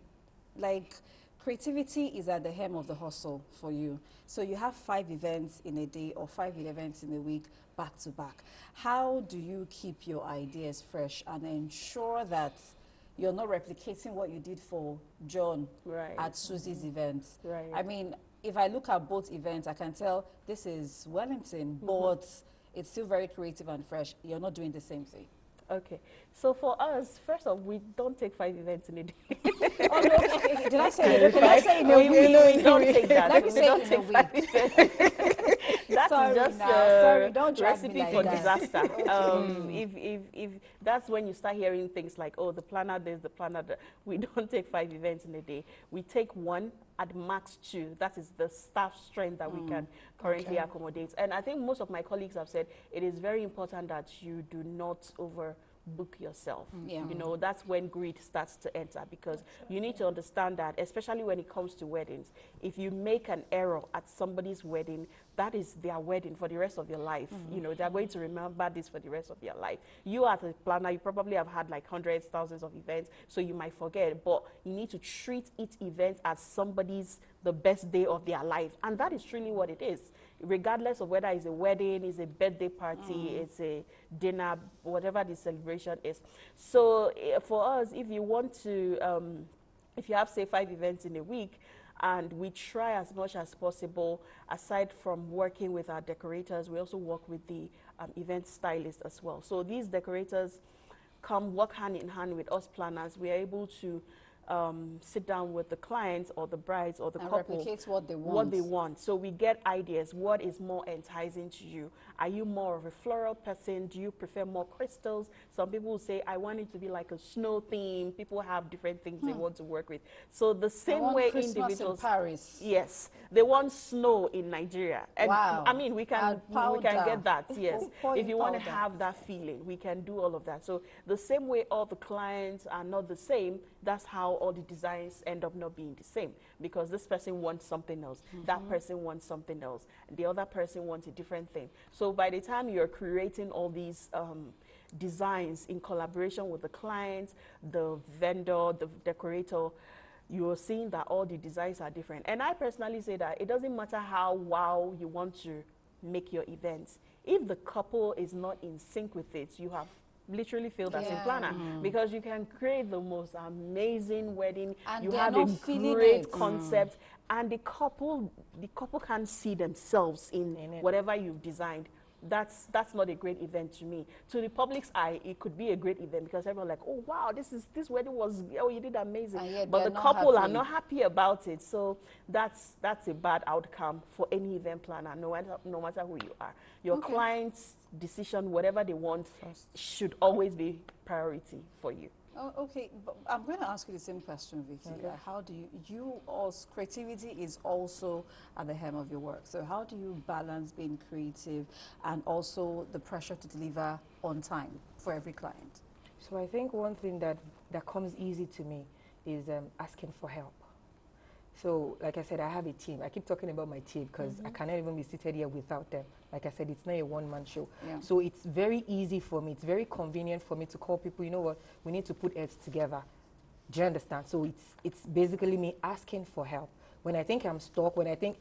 B: like, creativity is at the hem of the hustle for you. So you have 5 events in a day or 5 events in a week back to back. How do you keep your ideas fresh and ensure that you're not replicating what you did for John at Susie's events? I mean, if I look at both events, I can tell this is Wellington, but it's still very creative and fresh. You're not doing the same thing.
E: Okay, so for us, first off, we don't take 5 events in a day.
B: Oh, no, okay. Did I say in a week?
E: We don't take that.
B: Let me
E: We
B: say
E: don't
B: in a
E: take 5
B: week.
E: events. That's
B: Sorry
E: just
B: now, sorry, don't drag me
E: recipe
B: like
E: for
B: that.
E: disaster. If that's when you start hearing things like, oh, the planner this, the planner that. We don't take 5 events in a day. We take 1 at max 2. That is the staff strength that we can currently accommodate. And I think most of my colleagues have said it is very important that you do not overbook yourself. You know, that's when greed starts to enter, because you need to understand that, especially when it comes to weddings, if you make an error at somebody's wedding, that is their wedding for the rest of your life. You know, they're going to remember this for the rest of their life. You as a planner, you probably have had like hundreds, thousands of events, so you might forget, but you need to treat each event as somebody's the best day of their life. And that is truly what it is, regardless of whether it's a wedding, it's a birthday party, it's a dinner, whatever the celebration is. So for us, if you want to, if you have, say, 5 events in a week, and we try as much as possible, aside from working with our decorators, we also work with the event stylist as well. So these decorators work hand in hand with us planners. We are able to sit down with the clients or the brides or the
B: And
E: couple.
B: replicates what they want.
E: What they want. So we get ideas. What is more enticing to you? Are you more of a floral person? Do you prefer more crystals? Some people will say, I want it to be like a snow theme. People have different things they want to work with. So the same way
B: Christmas
E: individuals.
B: in Paris.
E: Yes, they want snow in Nigeria. And
B: Wow.
E: I mean, we can get that. Yes,
B: Pouring
E: if you want to
B: powder.
E: have that feeling, we can do all of that. So the same way all the clients are not the same, that's how all the designs end up not being the same, because this person wants something else, that person wants something else, the other person wants a different thing. So by the time you're creating all these designs in collaboration with the client, the vendor, the decorator, you're seeing that all the designs are different. And I personally say that it doesn't matter how wow you want to make your events. If the couple is not in sync with it, you have literally failed as a planner, because you can create the most amazing wedding,
B: And
E: you
B: they're
E: have a
B: not feeling
E: great
B: it.
E: concept, and the couple can see themselves in whatever you've designed. That's not a great event to me. To the public's eye, it could be a great event because everyone's like, oh wow, this wedding was, oh, you did amazing. But the couple are not happy about it. So that's a bad outcome for any event planner, no matter who you are. Your client's decision, whatever they want, should always be priority for you.
B: Oh, okay, but I'm going to ask you the same question, Vicky. How do creativity is also at the helm of your work. So how do you balance being creative and also the pressure to deliver on time for every client?
D: So I think one thing that comes easy to me is asking for help. So like I said, I have a team. I keep talking about my team because I cannot even be seated here without them. Like I said, it's not a one-man show.
B: Yeah.
D: So it's very easy for me. It's very convenient for me to call people, you know what, we need to put heads together. Do you understand? So it's basically me asking for help. When I think I'm stuck, when I think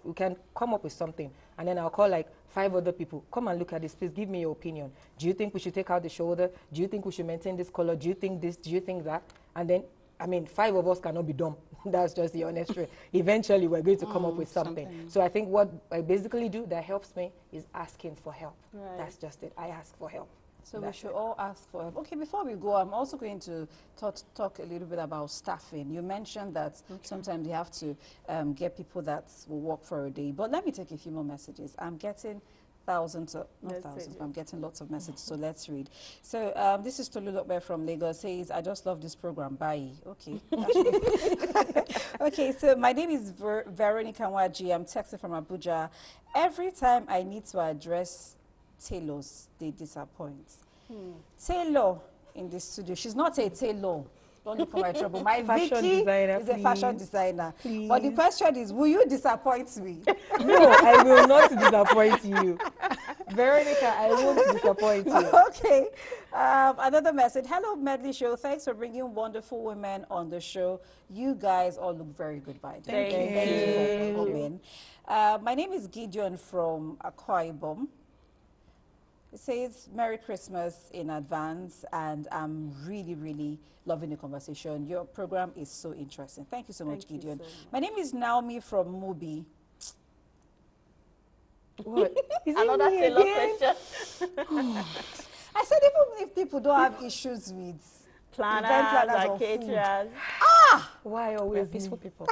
D: we can come up with something, and then I'll call like 5 other people, come and look at this, please give me your opinion. Do you think we should take out the shoulder? Do you think we should maintain this color? Do you think this? Do you think that? And then, I mean, 5 of us cannot be dumb. That's just the honest truth. Eventually, we're going to come up with something. So I think what I basically do that helps me is asking for help. Right. That's just it. I ask for help.
B: So we should all ask for help. Okay, before we go, I'm also going to talk a little bit about staffing. You mentioned that sometimes you have to get people that will work for a day. But let me take a few more messages. I'm getting thousands of, not thousands, but I'm getting lots of messages, so let's read. So this is Tolulope from Lagos, says, I just love this program, bye. Okay. Okay, so my name is Veronica Nwaji. I'm texting from Abuja. Every time I need to address tailors, they disappoint. Tailor in the studio, she's not a tailor. Don't look for my trouble. My Vicky is a fashion designer. Please. But the question is, will you disappoint me?
D: No, I will not disappoint you. Veronica, I won't disappoint you.
B: Okay. Another message. Hello, Medley Show. Thanks for bringing wonderful women on the show. You guys all look very good, by the way. Thank you for coming. My name is Gideon from Akwa Ibom. It says, Merry Christmas in advance, and I'm really, really loving the conversation. Your program is so interesting. Thank you so much, Gideon. So much. My name is Naomi from Mubi.
E: What? Another tailor question.
B: I said, even if people don't have issues with
E: planners or caterers.
D: Why always peaceful people?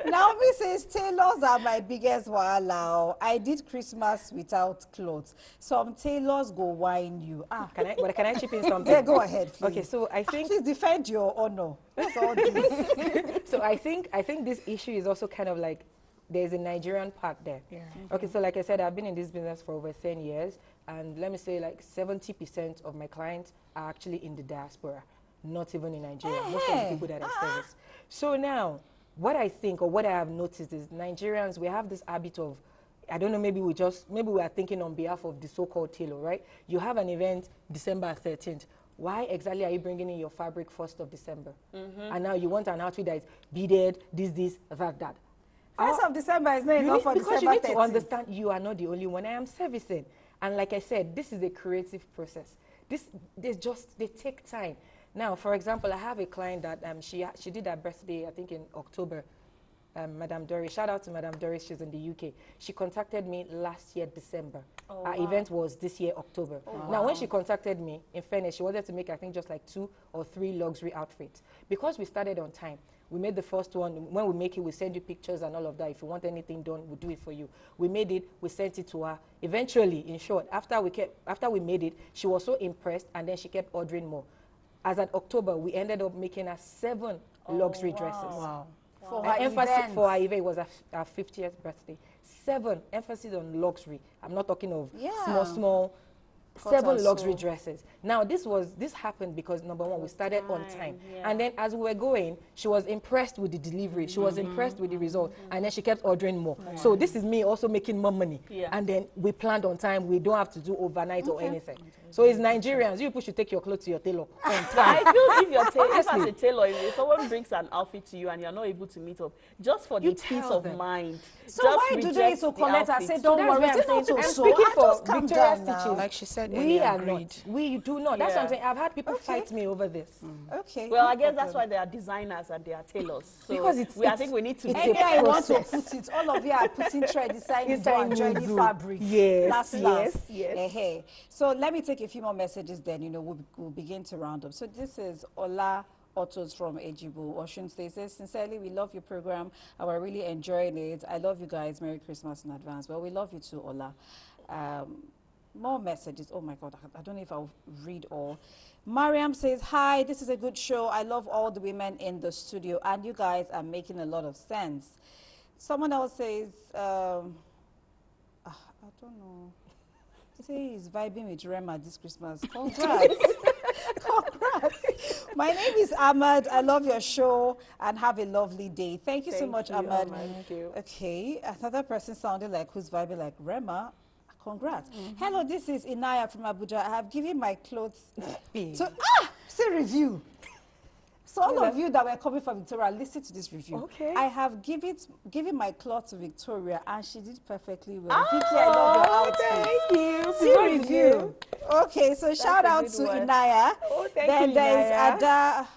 B: Naomi says, tailors are my biggest wahala. I did Christmas without clothes. Some tailors go whine you.
D: Can I chip in something?
B: Yeah, go ahead, please.
D: Okay, so I think
B: please defend your honor. That's all this.
D: So I think this issue is also kind of like there's a Nigerian part there. Yeah. Okay, so like I said, I've been in this business for over 10 years, and let me say like 70% of my clients are actually in the diaspora, not even in Nigeria. Most of the people that I service. So now, what I think or what I have noticed is Nigerians, we have this habit of, I don't know, maybe we are thinking on behalf of the so-called tailor, right? You have an event December 13th. Why exactly are you bringing in your fabric 1st of December? And now you want an outfit that is beaded, this, that.
B: 1st of December is not enough for
D: because
B: December 13th.
D: You need to understand you are not the only one I am servicing. And like I said, this is a creative process. They take time. Now, for example, I have a client that she did her birthday, I think in October. Madam Doris. Shout out to Madam Doris. She's in the UK. She contacted me last year, December.
B: Oh,
D: Our
B: wow.
D: event was this year, October. Now, when she contacted me, in fairness, she wanted to make, I think, just like 2 or 3 luxury outfits. Because we started on time, we made the first one. When we make it, we send you pictures and all of that. If you want anything done, we'll do it for you. We made it, we sent it to her. Eventually, in short, after we made it, she was so impressed, and then she kept ordering more. As at October, we ended up making her 7 luxury dresses.
F: Wow.
B: For
D: Our
B: her
D: emphasis
B: event.
D: for our event, it was our 50th birthday. 7, emphasis on luxury. I'm not talking of
B: Yeah.
D: small.
F: Cut
D: 7
F: and
D: luxury
F: sew.
D: dresses. Now, this happened because, number one, we started on time.
E: yeah.
D: And then as we were going, she was impressed with the delivery. She was impressed with the result. And then she kept ordering more. So this is me also making more money.
E: Yeah.
D: And then we planned on time. We don't have to do overnight or anything. So it's Nigerians. You people should take your clothes to your tailor on time.
E: I feel if you're if as a
D: Honestly.
E: tailor, if someone brings an outfit to you and you're not able to meet up, just for
D: You
E: the peace
D: tell
E: of
D: them.
E: mind.
B: So
E: just
B: why do they
E: reject
B: to
E: the
B: collect and
E: outfit.
B: say, don't
D: That's
B: worry,
D: why
B: I'm
D: I'm
B: saying
D: saying
B: to
D: I'm
B: sew?
D: speaking
B: I
D: for
B: just calm
D: Victoria's
B: down now.
D: Stitches.
F: Like she said
D: We
F: earlier,
D: are
F: agreed.
D: not. We do not. That's what I'm
E: Yeah.
D: saying. I've had people fight me over this.
B: Okay.
E: Well, I guess that's why they are designers and they are tailors. So
D: Because
E: I think we need to
D: it's
E: be
D: a
B: Anywhere you want to
D: process.
B: put it, all of you are putting thread inside
D: Inside
B: and joining
D: nozzle.
B: fabric.
D: Yes,
B: Last.
D: yes.
B: So let me take a few more messages then, we'll begin to round up. So this is Ola Autos from Ejibu, Oshun State. Says, sincerely, we love your program. We're really enjoying it. I love you guys. Merry Christmas in advance. Well, we love you too, Ola. More messages. Oh my God, I don't know if I'll read all. Mariam says, hi, this is a good show. I love all the women in the studio, and you guys are making a lot of sense. Someone else says, I don't know. Say he's vibing with Rema this Christmas. Congrats. Congrats. My name is Ahmad. I love your show and have a lovely day. Thank you so much, Ahmad.
E: Thank you.
B: Okay, another person sounded like who's vibing like Rema. Congrats. Hello, this is Inaya from Abuja. I have given my clothes to say review. So all of you that were coming from Victoria, listen to this review.
D: Okay.
B: I have given my cloth to Victoria and she did perfectly well. Vicky, I love your outfit.
D: Thank you.
B: See review. Okay, so shout
D: a
B: out
D: good
B: to
D: one.
B: Inaya.
D: Oh, thank
B: then
D: you,
B: there is
D: Inaya.
B: Ada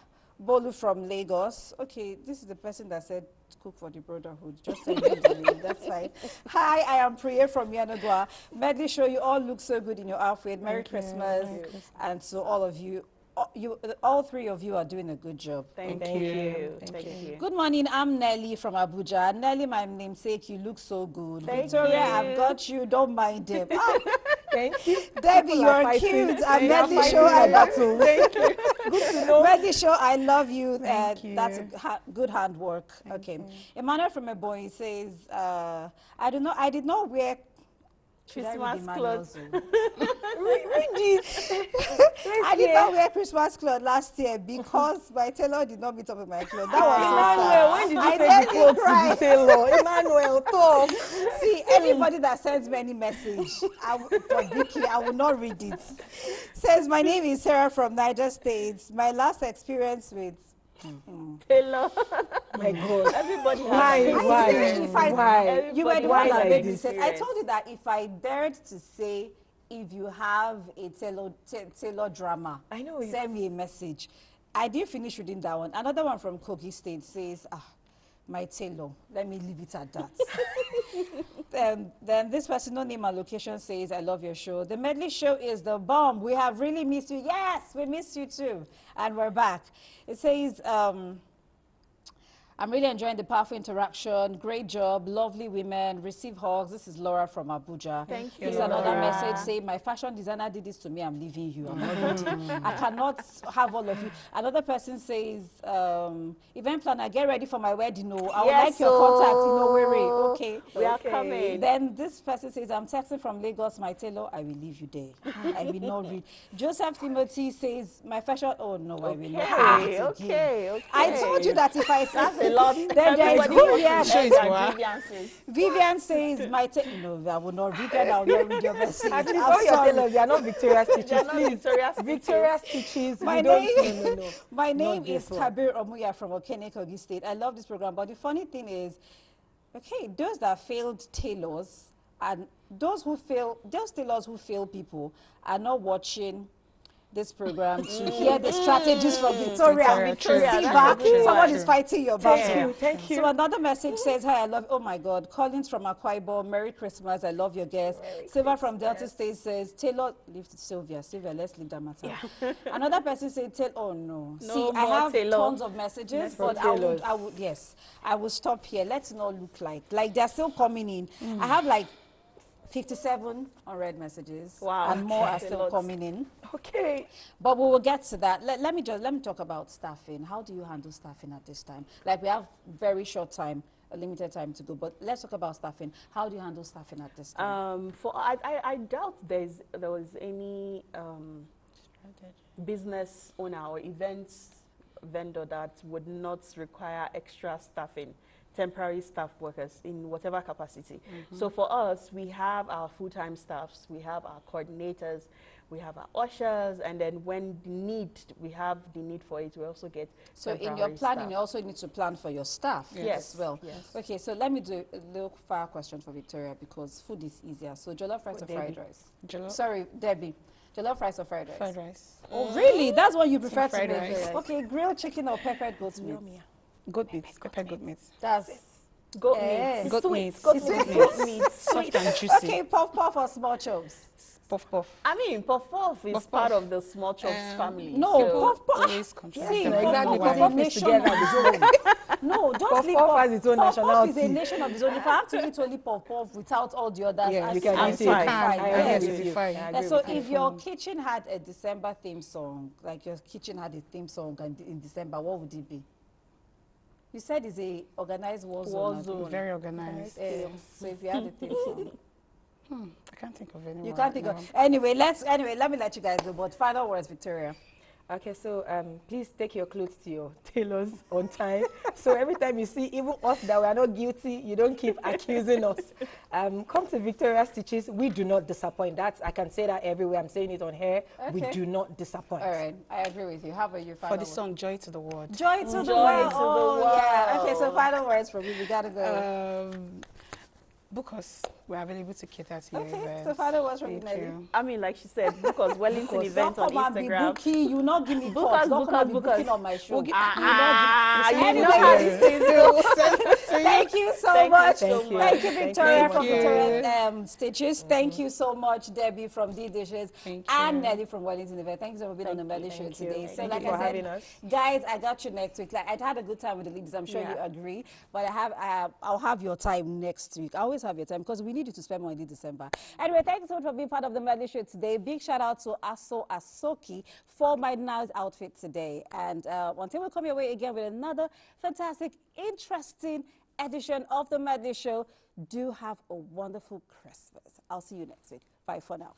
B: Bolu from Lagos. Okay, this is the person that said cook for the brotherhood. Just send me the name. That's fine. Hi, I am Priya from Yanagwa. Medley show, you all look so good in your outfit. Merry Christmas. And so all of you, all 3 of you are doing a good job.
E: Thank
D: Thank
E: you.
D: you.
E: Thank you.
B: Good morning, I'm Nelly from Abuja. Nelly, my namesake, you look so good.
E: Thank
B: Victoria,
E: you.
B: I've got you, don't mind them.
D: Thank you.
B: Debbie,
D: People are
B: you're
D: fighting.
B: cute.
D: They
B: And
D: are
B: Medley
D: fighting
B: show, I
D: over
B: love
D: you. Thank you. Good to know.
B: Medley show, I love you.
F: Thank you.
B: That's good handwork. Okay. Emmanuel from Eboy says, I did not wear
E: Christmas clothes.
B: I did not wear Christmas clothes last year because my tailor did not meet up with my clothes. That was so sad.
D: When did you
B: I
D: say
B: nearly
D: the quote to
B: cried.
D: the tailor? Emmanuel, talk.
B: See, anybody that sends me any message for Vicky, I will not read it. Says, my name is Sarah from Niger State. My last experience with...
E: Hello.
D: My God.
E: Everybody has
D: Why?
E: an
D: Why?
E: experience.
D: Why?
B: You were the
E: Everybody
B: one
E: has
B: that
E: an
B: made me say. I
E: experience.
B: told you that if I dared to say, if you have a tailor drama,
D: I know you-
B: send me a message. I didn't finish reading that one. Another one from Kogi State says, my tailor. Let me leave it at that. Then this person, no name and location, says, I love your show. The Medley show is the bomb. We have really missed you. Yes, we missed you too. And we're back. It says, I'm really enjoying the powerful interaction. Great job. Lovely women. Receive hugs. This is Laura from Abuja.
E: Thank you,
B: Here's another
E: Laura.
B: message saying, my fashion designer did this to me. I'm leaving you. I'm not ready. I cannot have all of you. Another person says, event planner, get ready for my wedding. No, I would
E: Yes,
B: like your contact. Okay.
E: We are coming.
B: Then this person says, I'm texting from Lagos, my tailor, I will leave you there. I will not read. Joseph Timothy says, my fashion, oh no, I will not read it again.
E: Okay.
B: I told you that if I say
E: A lot.
B: then there is
E: Everybody
B: Vivian.
E: wants to
F: Shades,
E: end their
F: what?
E: grievances.
B: Vivian says, no, I will not. Vivian, I will not read your message.
D: At least
B: I'm
D: all your
B: sorry.
D: tailors, they are not Victoria's
E: They
D: Stitches.
E: are not
D: Please.
E: Victoria's Stitches.
D: Victoria's Stitches.
B: My
D: we don't,
B: name,
D: no.
B: my name
D: Not
B: is
D: this one.
B: Kabir Omuya from Okene, Kogi State. I love this program, but the funny thing is, okay, those that failed tailors and those tailors who fail people are not watching this program to hear the strategies from Victoria.
D: Victoria,
B: See
D: that's
B: back,
D: a good
B: someone
D: one.
B: is fighting your
D: Thank
B: battle.
D: you, thank you.
B: So another message says, hi, I love, oh my God, Collins from Akwa Ibom, Merry Christmas, I love your guests. Silva from Delta State says, Taylor, leave Sylvia, let's leave that matter. Yeah. Another person said, oh no. See, I have tons of messages, but I would, yes, I will stop here. Let's not look like they're still coming in. I have like 57 unread messages.
E: Wow.
B: And more are still coming in.
D: Okay.
B: But we will get to that. Let me talk about staffing. How do you handle staffing at this time? Like, we have very short time, a limited time to go, but let's talk about staffing. How do you handle staffing at this time?
E: I doubt there was any business owner or events vendor that would not require extra staffing, temporary staff workers in whatever capacity. So for us, we have our full-time staffs, we have our coordinators, we have our ushers, and then when we have the need for it, we also get
B: so in your planning,
E: staff.
B: you also need to plan for your staff as well.
E: Yes.
B: Okay, so let me do a little fire question for Victoria, because food is easier. So jollof rice or fried rice? Sorry, Debbie. Jollof rice or fried rice?
F: Fried rice.
B: Oh, really? That's what you prefer to
F: fried
B: make?
F: rice.
B: Okay, grilled chicken or peppered goat meat?
F: Goat meat. Peppered goat meat.
B: That's
E: Goat meat.
F: Goat meat.
E: Goat meat.
F: Soft and juicy.
B: okay. Puff puff or small chops?
F: Puff puff.
E: I mean, puff puff is part of the small chops family.
B: No,
E: so
B: puff puff.
F: Always control.
B: See,
D: exactly.
B: puff
D: Puff
B: is
D: is together
B: nation of its own. No, just
D: Puff
B: leave
D: puff has its own
B: puff puff is
D: nationality.
B: a nation of its own. If I have to eat only puff puff without all the others,
D: Yeah,
B: I
D: you can
B: I'm
D: eat it.
B: fine.
D: I
B: Yes.
D: agree with you. I agree
B: So
D: with you.
B: if your kitchen had a December theme song, like your kitchen had a theme song in December, what would it be? You said it's a organized war zone.
F: Very organized.
B: So if you had a theme song.
F: I can't think of anyone.
B: You can't think of anyway. Let me let you guys go. But final words, Victoria.
D: Okay, so please take your clothes to your tailors on time. So every time you see even us that we are not guilty, you don't keep accusing us. Come to Victoria Stitches. We do not disappoint. I can say that everywhere. I'm saying it on here.
B: Okay.
D: We do not disappoint.
B: All right, I agree with you. How about you?
F: For the song Joy to the World.
B: Joy to the
E: Joy
B: world.
E: to the
B: Oh, yeah.
E: world.
B: Okay, so final words from you. We gotta go.
F: Book us. We're available to cater to your
B: Okay,
F: events.
B: so final words from you,
F: Thank
B: Nelly.
F: you.
E: I mean, like she said, because Wellington events on
B: Don't come and be
E: Instagram.
B: booking. You not give me
E: Book
B: thoughts.
E: us,
B: Don't
E: book
B: come
E: us,
B: and be
E: book
B: booking
E: us.
B: on my show.
E: You
B: You
E: know
B: not
E: how
B: give-
E: these things go.
B: Thank you so
E: Thank you
B: much.
E: so much.
B: Thank you, Victoria
F: Thank
B: from
F: you.
B: Victoria Stitches. Thank you so much, Debbie from D Dishes,
F: Thank
B: and
F: you.
B: Nellly from Wellington Event. Thank you so much for being on the Medley show today. So,
D: Thank
B: like
D: you for
B: I
D: having
B: said,
D: us.
B: guys, I got you next week. Like, I'd had a good time with the ladies. I'm sure you agree. But I'll have your time next week. I always have your time because we need you to spend more in December. Anyway, thank you so much for being part of the Medley show today. Big shout out to Aso Asoki for my nice outfit today. And until we come your way again with another fantastic, interesting edition of the Medley show, do have a wonderful Christmas. I'll see you next week. Bye for now.